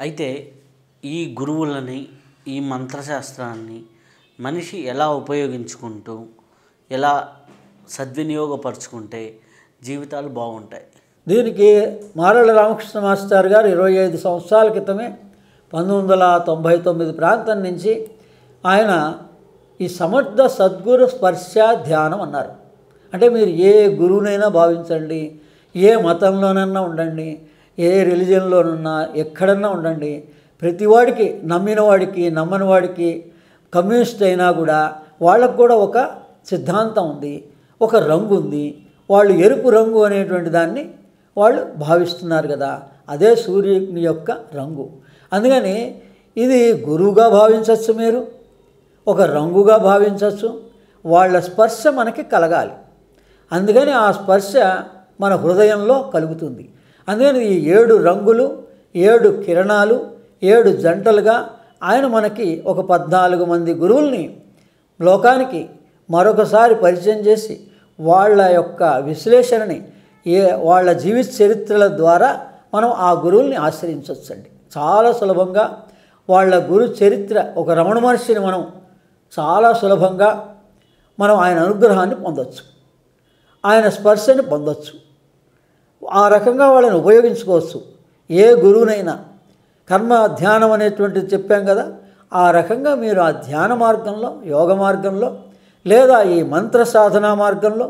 అయితే ఈ గురువులని, ఈ మంత్రశాస్త్రాన్ని మనిషి ఎలా ఉపయోగించుకుంటూ, ఎలా సద్వినియోగపరుచుకుంటే జీవితాలు బాగుంటాయి? దీనికి మారెళ్ళ రామకృష్ణ మాస్టర్ గారు 25 సంవత్సరాల క్రితమే 1999 ప్రాంతం నుంచి ఆయన ఈ సమర్థ సద్గురు స్పర్శ ధ్యానం అన్నారు. అంటే మీరు ఏ గురువునైనా భావించండి, ఏ మతంలోనన్నా ఉండండి, ఏ రిలీజియన్లోనున్నా ఎక్కడన్నా ఉండండి, ప్రతివాడికి, నమ్మిన వాడికి నమ్మని వాడికి, కమ్యూనిస్ట్ అయినా కూడా వాళ్ళకు కూడా ఒక సిద్ధాంతం ఉంది, ఒక రంగు ఉంది. వాళ్ళు ఎరుపు రంగు అనేటువంటి దాన్ని వాళ్ళు భావిస్తున్నారు కదా, అదే సూర్యుని యొక్క రంగు. అందుకని ఇది గురువుగా భావించవచ్చు, మీరు ఒక రంగుగా భావించవచ్చు. వాళ్ళ స్పర్శ మనకి కలగాలి. అందుకని ఆ స్పర్శ మన హృదయంలో కలుగుతుంది. అందుకని ఈ 7 రంగులు, 7 కిరణాలు, 7 జంటలుగా ఆయన మనకి ఒక 14 మంది గురువుల్ని లోకానికి మరొకసారి పరిచయం చేసి వాళ్ళ యొక్క విశ్లేషణని వాళ్ళ జీవిత చరిత్రల ద్వారా మనం ఆ గురువుల్ని ఆశ్రయించవచ్చండి. చాలా సులభంగా వాళ్ళ గురు చరిత్ర, ఒక రమణ మహర్షిని మనం చాలా సులభంగా మనం ఆయన అనుగ్రహాన్ని పొందవచ్చు, ఆయన స్పర్శని పొందవచ్చు. ఆ రకంగా వాళ్ళని ఉపయోగించుకోవచ్చు. ఏ గురువునైనా కర్మ ధ్యానం అనేటువంటిది చెప్పాం కదా, ఆ రకంగా మీరు ఆ ధ్యాన మార్గంలో, యోగ మార్గంలో, లేదా ఈ మంత్ర సాధనా మార్గంలో,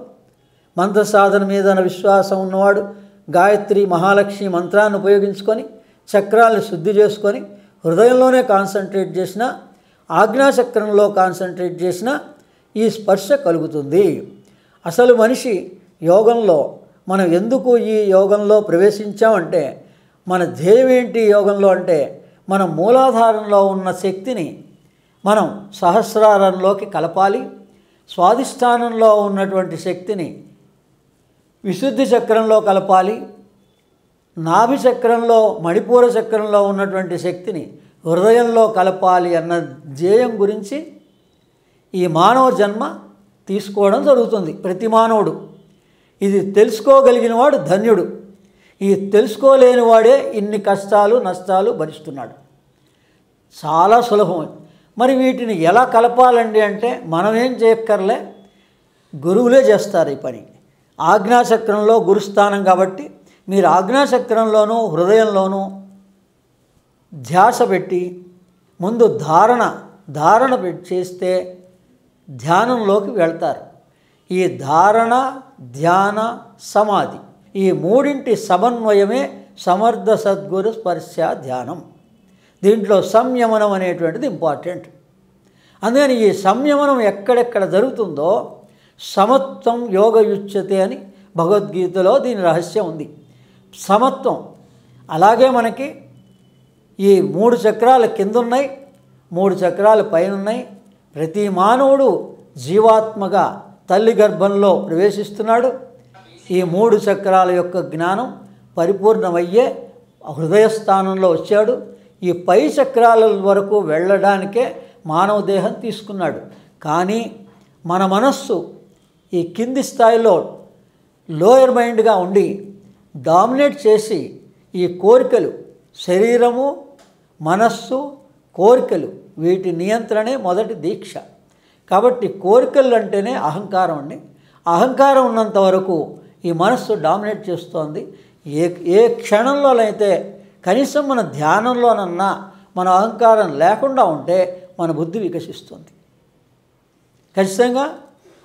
మంత్ర సాధన మీద విశ్వాసం ఉన్నవాడు గాయత్రి మహాలక్ష్మి మంత్రాన్ని ఉపయోగించుకొని చక్రాలను శుద్ధి చేసుకొని హృదయంలోనే కాన్సన్ట్రేట్ చేసిన, ఆజ్ఞాచక్రంలో కాన్సన్ట్రేట్ చేసిన ఈ స్పర్శ కలుగుతుంది. అసలు మనిషి యోగంలో మనం ఎందుకు ఈ యోగంలో ప్రవేశించామంటే, మన ధ్యేయం ఏంటి యోగంలో అంటే, మన మూలాధారంలో ఉన్న శక్తిని మనం సహస్రారంలోకి కలపాలి, స్వాధిష్టానంలో ఉన్నటువంటి శక్తిని విశుద్ధి చక్రంలో కలపాలి, నాభి చక్రంలో, మణిపూర చక్రంలో ఉన్నటువంటి శక్తిని హృదయంలో కలపాలి అన్న ధ్యేయం గురించి ఈ మానవ జన్మ తీసుకోవడం జరుగుతుంది. ప్రతి మానవుడు ఇది తెలుసుకోగలిగిన వాడు ధన్యుడు. ఈ తెలుసుకోలేని వాడే ఇన్ని కష్టాలు నష్టాలు భరిస్తున్నాడు. చాలా సులభం. మరి వీటిని ఎలా కలపాలండి అంటే, మనం ఏం చేయక్కర్లే, గురువులే చేస్తారు ఈ పని. ఆజ్ఞాచక్రంలో గురుస్థానం కాబట్టి మీరు ఆజ్ఞాచక్రంలోనూ హృదయంలోనూ ధ్యాస పెట్టి ముందు ధారణ పెట్టి చేస్తే ధ్యానంలోకి వెళ్తారు. ఈ ధారణ, ధ్యాన, సమాధి, ఈ మూడింటి సమన్వయమే సమర్థ సద్గురు స్పర్శ ధ్యానం. దీంట్లో సంయమనం అనేటువంటిది ఇంపార్టెంట్. అందుకని ఈ సంయమనం ఎక్కడెక్కడ జరుగుతుందో సమత్వం యోగయుచ్యతే అని భగవద్గీతలో దీని రహస్యం ఉంది. సమత్వం. అలాగే మనకి ఈ 3 చక్రాల కింద ఉన్నాయి, 3 చక్రాల పైన ఉన్నాయి. ప్రతి మానవుడు జీవాత్మగా తల్లి గర్భంలో ప్రవేశిస్తున్నాడు. ఈ 3 చక్రాల యొక్క జ్ఞానం పరిపూర్ణమయ్యే హృదయస్థానంలో వచ్చాడు. ఈ పై చక్రాల వరకు వెళ్ళడానికే మానవ దేహం తీసుకున్నాడు. కానీ మన మనస్సు ఈ కింది స్థాయిలో లోయర్ మైండ్గా ఉండి డామినేట్ చేసి ఈ కోరికలు, శరీరము, మనస్సు, కోరికలు, వీటి నియంత్రణే మొదటి దీక్ష. కాబట్టి కోరికలు అంటేనే అహంకారం అండి. అహంకారం ఉన్నంత వరకు ఈ మనస్సు డామినేట్ చేస్తోంది. ఏ క్షణంలోనైతే కనీసం మన ధ్యానంలోనన్నా మన అహంకారం లేకుండా ఉంటే మన బుద్ధి వికసిస్తుంది ఖచ్చితంగా.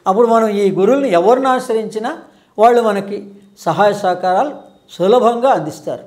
అప్పుడు మనం ఈ గురువుల్ని ఎవరిని ఆశ్రయించినా వాళ్ళు మనకి సహాయ సహకారాలు సులభంగా అందిస్తారు.